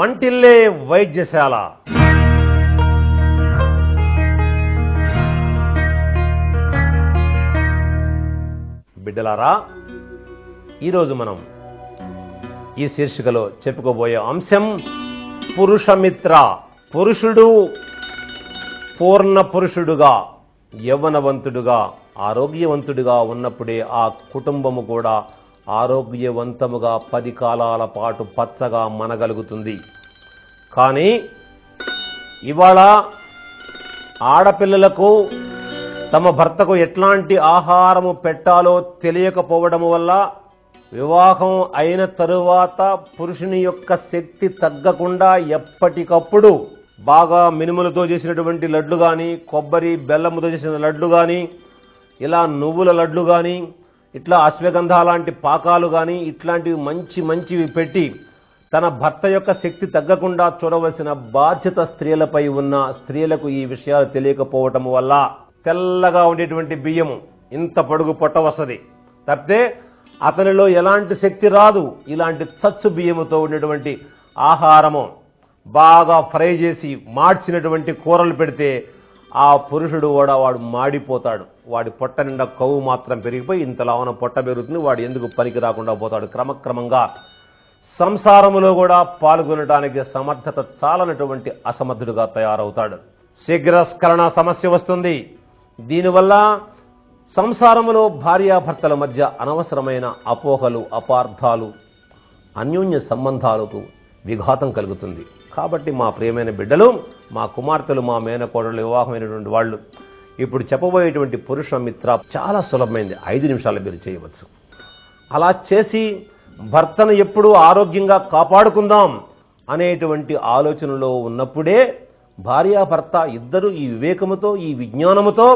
వంటిల్లే వైద్యశాల. బిడ్డలారా, ఈరోజు మనం ఈ శీర్షికలో చెప్పుకోబోయే అంశం పురుషమిత్ర. పురుషుడు పూర్ణ పురుషుడుగా, యవ్వనవంతుడుగా, ఆరోగ్యవంతుడిగా ఉన్నప్పుడే ఆ కుటుంబము కూడా ఆరోగ్యవంతముగా 10 కాలాల పాటు పచ్చగా మనగలుగుతుంది. కానీ ఇవాళ ఆడపిల్లలకు తమ భర్తకు ఎట్లాంటి ఆహారము పెట్టాలో తెలియకపోవడం వల్ల వివాహం అయిన తరువాత పురుషుని యొక్క శక్తి తగ్గకుండా ఎప్పటికప్పుడు బాగా మినుములతో చేసినటువంటి లడ్లు కానీ, కొబ్బరి బెల్లముతో చేసిన లడ్లు కానీ, ఇలా నువ్వుల లడ్లు కానీ, ఇట్లా అశ్వగంధ లాంటి పాకాలు కానీ, ఇట్లాంటివి మంచివి పెట్టి తన భర్త యొక్క శక్తి తగ్గకుండా చూడవలసిన బాధ్యత స్త్రీలపై ఉన్న స్త్రీలకు ఈ విషయాలు తెలియకపోవటం వల్ల తెల్లగా ఉండేటువంటి బియ్యము ఇంత పొడుగు పొట్ట వస్తుంది తప్పితే అతనిలో ఎలాంటి శక్తి రాదు. ఇలాంటి చచ్చు బియ్యముతో ఉండేటువంటి ఆహారము బాగా ఫ్రై చేసి మార్చినటువంటి కూరలు పెడితే ఆ పురుషుడు కూడా వాడు మాడిపోతాడు. వాడి పొట్ట నిండా కొవ్వు మాత్రం పెరిగిపోయి ఇంతలావన పొట్ట పెరుగుతుంది. వాడు ఎందుకు పనికి రాకుండా పోతాడు. క్రమక్రమంగా సంసారములో కూడా పాల్గొనడానికి సమర్థత చాలనటువంటి అసమర్థుడుగా తయారవుతాడు. శీఘ్రస్ఖలన సమస్య వస్తుంది. దీనివల్ల సంసారములో భార్యాభర్తల మధ్య అనవసరమైన అపోహలు, అపార్థాలు, అన్యోన్య సంబంధాలకు విఘాతం కలుగుతుంది. కాబట్టి మా ప్రియమైన బిడ్డలు, మా కుమార్తెలు, మా మేనకోడలు, వివాహమైనటువంటి వాళ్ళు ఇప్పుడు చెప్పబోయేటువంటి పురుష మిత్ర చాలా సులభమైంది. 5 నిమిషాలు మీరు చేయవచ్చు. అలా చేసి భర్తను ఎప్పుడూ ఆరోగ్యంగా కాపాడుకుందాం అనేటువంటి ఆలోచనలో ఉన్నప్పుడే భార్యాభర్త ఇద్దరు ఈ వివేకముతో, ఈ విజ్ఞానముతో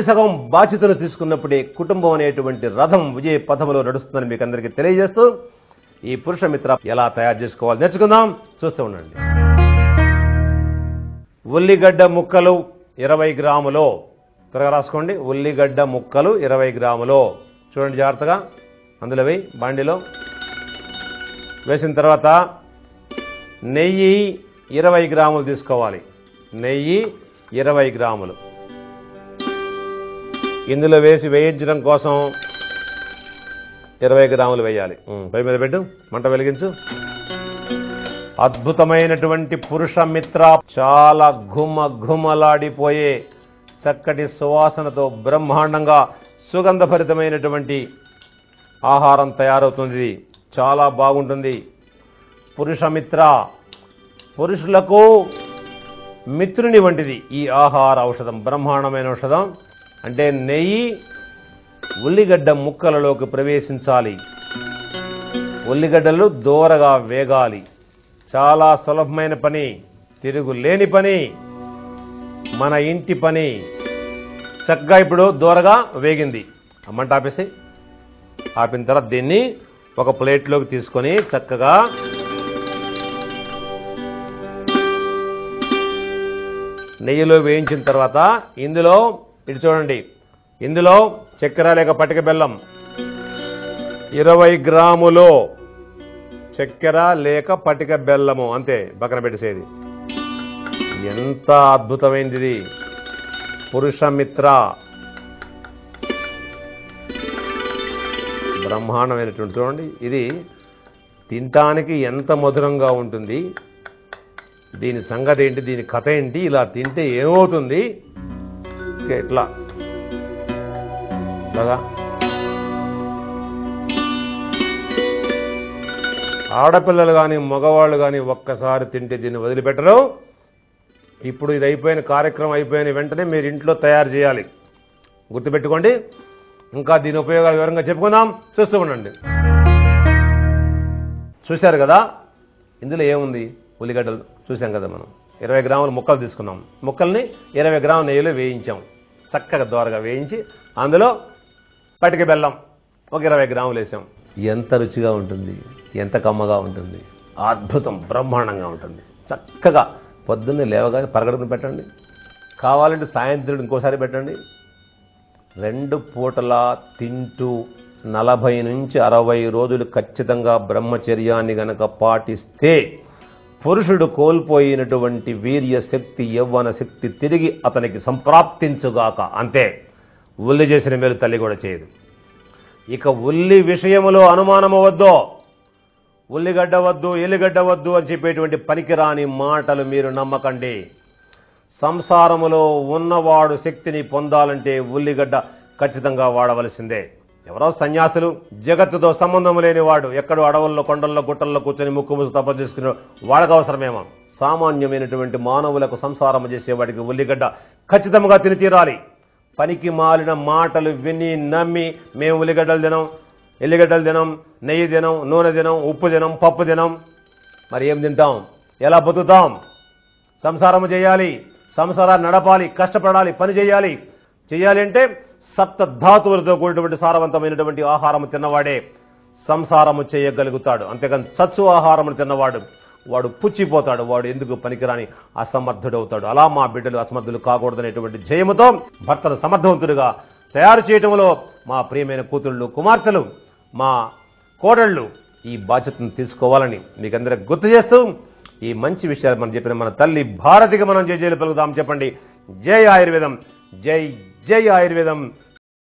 సగం బాధ్యతను తీసుకున్నప్పుడే కుటుంబం అనేటువంటి రథం విజయ పథములో నడుస్తుందని మీకు అందరికీ తెలియజేస్తూ ఈ పురుష మిత్ర ఎలా తయారు చేసుకోవాలి నేర్చుకుందాం. చూస్తూ ఉండండి. ఉల్లిగడ్డ ముక్కలు 20 గ్రాములు. త్వరగా రాసుకోండి. ఉల్లిగడ్డ ముక్కలు 20 గ్రాములు. చూడండి జాగ్రత్తగా. అందులో వేయి. బాండిలో వేసిన తర్వాత నెయ్యి 20 గ్రాములు తీసుకోవాలి. నెయ్యి 20 గ్రాములు ఇందులో వేసి వేయించడం కోసం 20 గ్రాములు వేయాలి. పై మీద పెట్టు, మంట వెలిగించు. అద్భుతమైనటువంటి పురుష మిత్ర చాలా ఘుమఘుమలాడిపోయే చక్కటి సువాసనతో బ్రహ్మాండంగా సుగంధభరితమైనటువంటి ఆహారం తయారవుతుంది. చాలా బాగుంటుంది. పురుష మిత్ర పురుషులకు మిత్రుని వంటిది ఈ ఆహార ఔషధం. బ్రహ్మాండమైన ఔషధం. అంటే నెయ్యి ఉల్లిగడ్డ ముక్కలలోకి ప్రవేశించాలి. ఉల్లిగడ్డలు దోరగా వేగాలి. చాలా సులభమైన పని, తిరుగులేని పని, మన ఇంటి పని. చక్కగా ఇప్పుడు దోరగా వేగింది. మంట ఆపేసి, ఆపిన తర్వాత దీన్ని ఒక ప్లేట్లోకి తీసుకొని చక్కగా నెయ్యిలో వేయించిన తర్వాత ఇందులో ఇటు చూడండి, ఇందులో చక్కెర లేక పటిక బెల్లం 20 గ్రాములు. చక్కెర లేక పటిక బెల్లము అంతే, పక్కన పెట్టేసేది. ఎంత అద్భుతమైనది పురుష మిత్ర. బ్రహ్మాండమైనటువంటి చూడండి. ఇది తినటానికి ఎంత మధురంగా ఉంటుంది. దీని సంగతి ఏంటి, దీని కథ ఏంటి, ఇలా తింటే ఏమవుతుంది, ఇట్లా ఇలాగా. ఆడపిల్లలు కానీ మగవాళ్ళు కానీ ఒక్కసారి తింటే దీన్ని వదిలిపెట్టరు. ఇప్పుడు ఇది అయిపోయిన కార్యక్రమం అయిపోయిన వెంటనే మీరు ఇంట్లో తయారు చేయాలి. గుర్తుపెట్టుకోండి. ఇంకా దీని ఉపయోగాలు వివరంగా చెప్పుకుందాం. చూస్తూ ఉండండి. చూశారు కదా, ఇందులో ఏముంది, ఉల్లిగడ్డలు చూసాం కదా. మనం 20 గ్రాముల ముక్కలు తీసుకున్నాం. ముక్కల్ని 20 గ్రాముల నెయ్యిలో వేయించాం. చక్కగా దోరగా వేయించి అందులో పటిక బెల్లం ఒక 20 గ్రాములు వేసాం. ఎంత రుచిగా ఉంటుంది, ఎంత కమ్మగా ఉంటుంది. అద్భుతం, బ్రహ్మాండంగా ఉంటుంది. చక్కగా పొద్దున్నే లేవగానే పరగడుపున పెట్టండి. కావాలంటే సాయంత్రం ఇంకోసారి పెట్టండి. 2 పూటలా తింటూ 40 నుంచి 60 రోజులు ఖచ్చితంగా బ్రహ్మచర్యాన్ని గనక పాటిస్తే పురుషుడు కోల్పోయినటువంటి వీర్య శక్తి యవ్వన శక్తి తిరిగి అతనికి సంప్రాప్తించుగాక. అంతే, ఉల్లి చేసిన మేలు తల్లి కూడా చేయదు. ఇక ఉల్లి విషయములో అనుమానము వద్దు, ఉల్లిగడ్డ వద్దు, ఎల్లిగడ్డ వద్దు అని చెప్పేటువంటి పనికిరాని మాటలు మీరు నమ్మకండి. సంసారములో ఉన్నవాడు శక్తిని పొందాలంటే ఉల్లిగడ్డ ఖచ్చితంగా వాడవలసిందే. ఎవరో సన్యాసులు, జగత్తుతో సంబంధం లేనివాడు, ఎక్కడో అడవుల్లో కొండల్లో గుట్టల్లో కూర్చొని ముక్కు ముసు తప చేసుకునే వాడికి అవసరమేమో. సామాన్యమైనటువంటి మానవులకు సంసారం చేసేవాడికి ఉల్లిగడ్డ ఖచ్చితంగా తిని తీరాలి. పనికి మాలిన మాటలు విని నమ్మి మేము ఉల్లిగడ్డలు తినం, ఎల్లిగడ్డలు తినం, నెయ్యి తినం, నూనె తినం, ఉప్పు తినం, పప్పు తినం, మరి ఏం తింటాం? ఎలా బతుకుతాం? సంసారము చేయాలి, సంసారాన్ని నడపాలి, కష్టపడాలి, పని చేయాలి. చేయాలి అంటే సప్త ధాతువులతో కూడినటువంటి సారవంతమైనటువంటి ఆహారము తిన్నవాడే సంసారము చేయగలుగుతాడు. అంతేకాని చచ్చు ఆహారమును తిన్నవాడు వాడు పుచ్చిపోతాడు, వాడు ఎందుకు పనికిరాని అసమర్థుడవుతాడు. అలా మా బిడ్డలు అసమర్థులు కాకూడదనేటువంటి జయముతో భర్తను సమర్థవంతుడిగా తయారు చేయటంలో మా ప్రియమైన కూతుళ్ళు, కుమార్తెలు, మా కోడళ్ళు ఈ బాధ్యతను తీసుకోవాలని మీకందరికి గుర్తు చేస్తూ ఈ మంచి విషయాలు మనం చెప్పిన మన తల్లి భారతికి మనం జై జైలు పలుకుదాం. చెప్పండి, జై ఆయుర్వేదం, జై జై ఆయుర్వేదం.